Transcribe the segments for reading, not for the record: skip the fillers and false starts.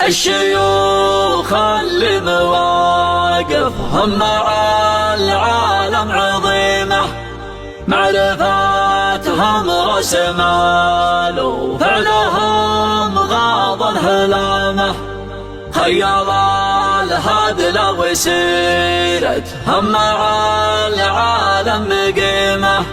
الشيوخ اللي مواقفهم مع العالم عظيمة، معرفاتهم رأس مال وفعلهم غاض الهلامة. خيال الهدل وسيرتهم مع العالم قيمة،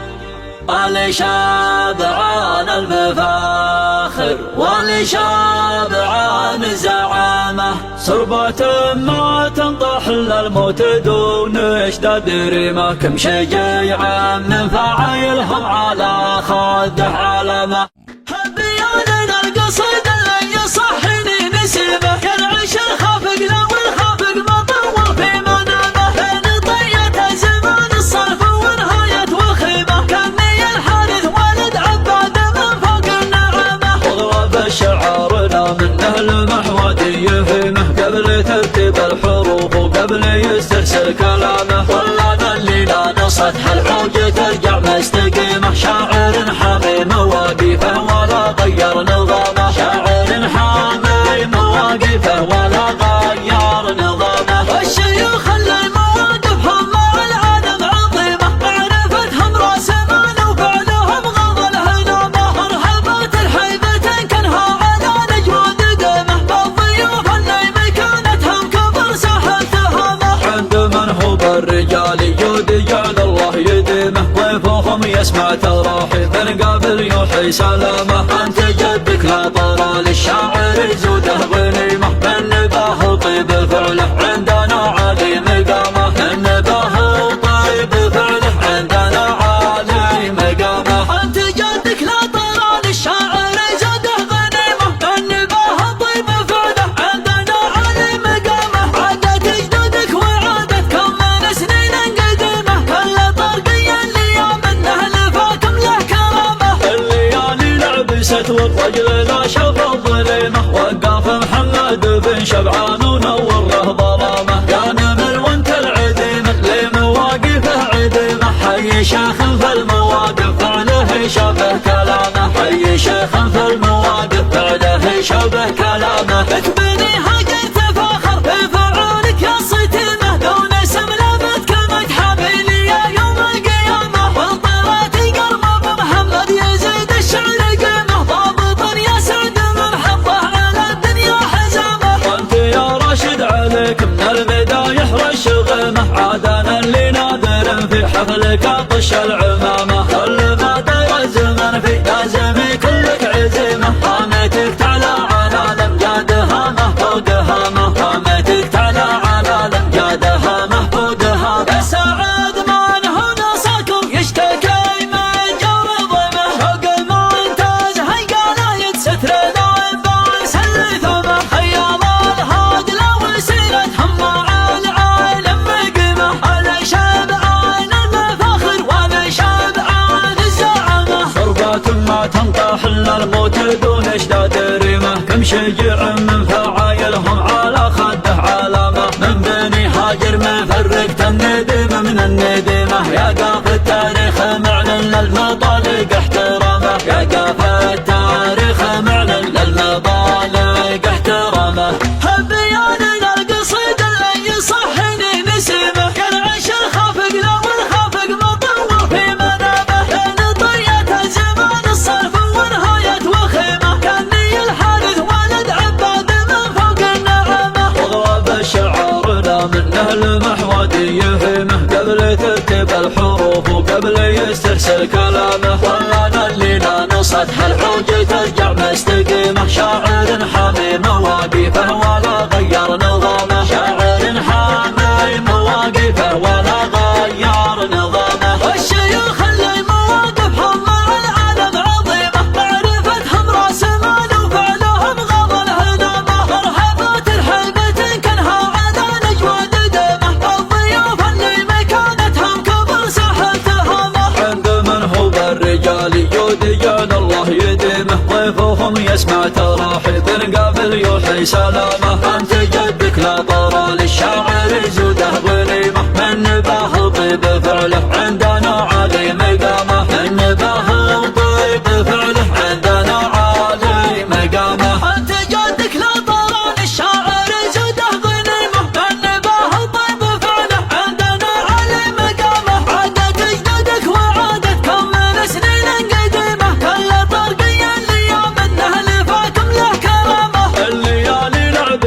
ولشابعان المفاخر ولشابعان الزعامة. سربة ما تنطح للموت دون اشداد ريمة، كم شجيع من فعايلهم على خده علامة. هبياننا القصيد اللي يصحني نسيمه، ينعش الخافق لو الخافق ما طول في منامه. بين طية زمان الصرف ونهاية وخيمة، كاني الحارث ولد عباد من فوق النعامة. واغرب شعارنا منه المحودي يفهمه، قبل ترتيب الحروف وقبل يسترسل كلامه. ولا اللي لا نصت الحوج ترجع مستقيمه، شاعر حامي مواقفه ولا غير نظامه. شاعر حامي مواقفه ولا غير نظامه. الشيوخ اللي مواقفهم مع العالم عظيمة، معرفتهم راس مال وفعلهم غض الهلامة. مرحبات الحيبة كانها على نجود قيمة، بالضيوف اللي مكانتهم كبر ساحة تهامة. عند من هو بالرجال يجود جعل الله يديمه، ضيفهم يسمع تراحي من قبل يوحي سلامه. انت جدك لا طرى للشاعر يزوده غنيمه، من نباه وطيب فعله عندنا عالي مقامه. من نباه وطيب فعله عندنا عالي مقامه. انت جدك لا طرى للشاعر يزوده غنيمه، من نباه وطيب فعله عندنا عالي مقامه. عادت جدودك وعادتكم من سنين قديمه، كل طرقيا ليا منه لفاكم له كرامه. الليالي لعبست والرجل لا شاف الظليمه، وقف محمد بن شبعان ونور له ظلامه. يا نمر وانت العديمه لمواقفه عديمه، حي شيخ في المواقف فعله شبه كلامه. حي شيخ في المواقف فعله شبه كلامه. اكبني هاجر تفاخر بفعولك يا صتيمه، دون سملمتك متحمي لي يوم القيامه. وانطرت قرمه بمحمد يزيد الشعر قيمه، ضابط يا سعد من حظه على الدنيا حزامه. وانت يا راشد عليك من البدايه رش غيمه، عادنا اللي نادر في حفلك طش العمامه. كل ما دار الزمن في لازمي كلك عزيمه، قامتك تعلى على الامجاد هامه فوق هامه. قامتك تعلى على الامجاد هامه فوق هامه. يا سعد من هنا صاكم يشتكي من جور ضيمه، فوق المنتاج هيقاله يتستر ذنبان سلثمه. خيال الهاد لو سيرتهم مع العالم قيمه، على شبعان المفاخر ولا شبعان الزعامه. ضربات ما تنطح للموت دون اشداد ريمه، كم شجيع من فعايلهم على خده علامه. من بني هاجر مفرقت النديم من النديمه، يا قاف التاريخ معلن للمطالق احترامه. يا قاف التاريخ معلن للمطالق احترامه. هبياننا القصيد اللي يصحني نسيمه، ينعش الخافق لو الخافق ما طول في منامه. بين طية زمان الصرف ونهاية وخيمة، كاني الحارث ولد عباد من فوق النعامة. واغرب شعارنا منه المحودي يفهمه، قبل ترتيب الحروف وقبل يسترسل كلامه. ولا اللي لا نصت الحوج ترجع مستقيمه، شاعر حامي مواقفه ولا غير نظامه. شاعر حامي مواقفه ولا غير نظامه. الشيوخ اللي مواقفهم مع العالم عظيمة، معرفتهم راس مال وفعلهم غض الهلامة. مرحبات الحيبة كانها على نجود قيمة، بالضيوف اللي مكانتهم كبر ساحة تهامة. عند من هو بالرجال يجود جعل الله يديمه، ضيفهم يسمع تراحي من قبل يوحي سلامه. انت جدك لا طرى للشاعر يزوده غنيمه، من نباه وطيب فعله عندنا عالي مقامه. من نباه وطيب فعله عندنا عالي مقامه. انت جدك لا طرى للشاعر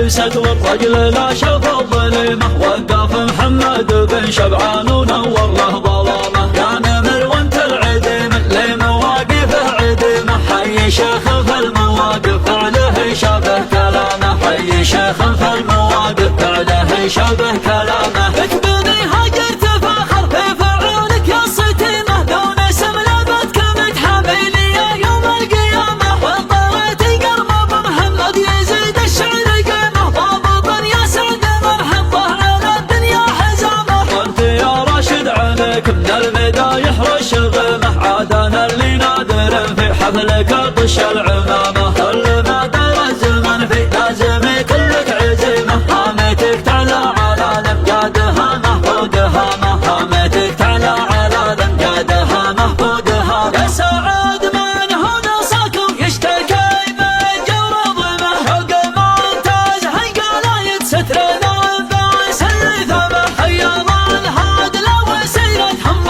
لبست والرجل لا شاف الظلمة، وقف محمد بن شبعان ونور له ظلامه. يا نمر وانت العديم لمواقفه عديمة، حي شيخ في المواقف فعله شابه كلامه، حي شيخ في المواقف فعله شابه كلامه. اكبني هاجرت فاخر في فعولك يا الصتيمة، دون اسم لبتك متحملي يا يوم القيامة. وطويت قرمه بمحمد يزيد الشعر قيمه، ضابط يا سعد محطه على الدنيا حزامه. وانت يا راشد عليك من المدايح والشغمة، عادنا اللي نادر في حفلك طش العمامة. كل ما دار الزمن في لازم كلك عزيمة، هامتك تعلى على الامجادها محمودها، هامتك تعلى على الامجادها محمودها. يا سعد من هنا صاكم يشتكي من جور ظلمه، حق ممتاز هيا لا يتسترنا باس الثمه. حيا الله هاد لو سيرت هم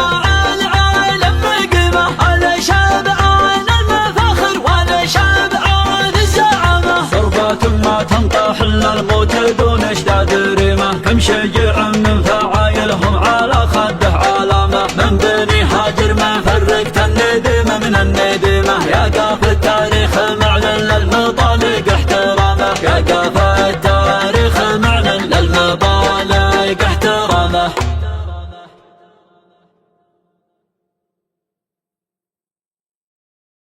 العالم قيمه، على شبعان المفاخر وعلى شبعان الزعامه. صربات ما تنطح الا الموت دون اشداد ريمه، كم شجر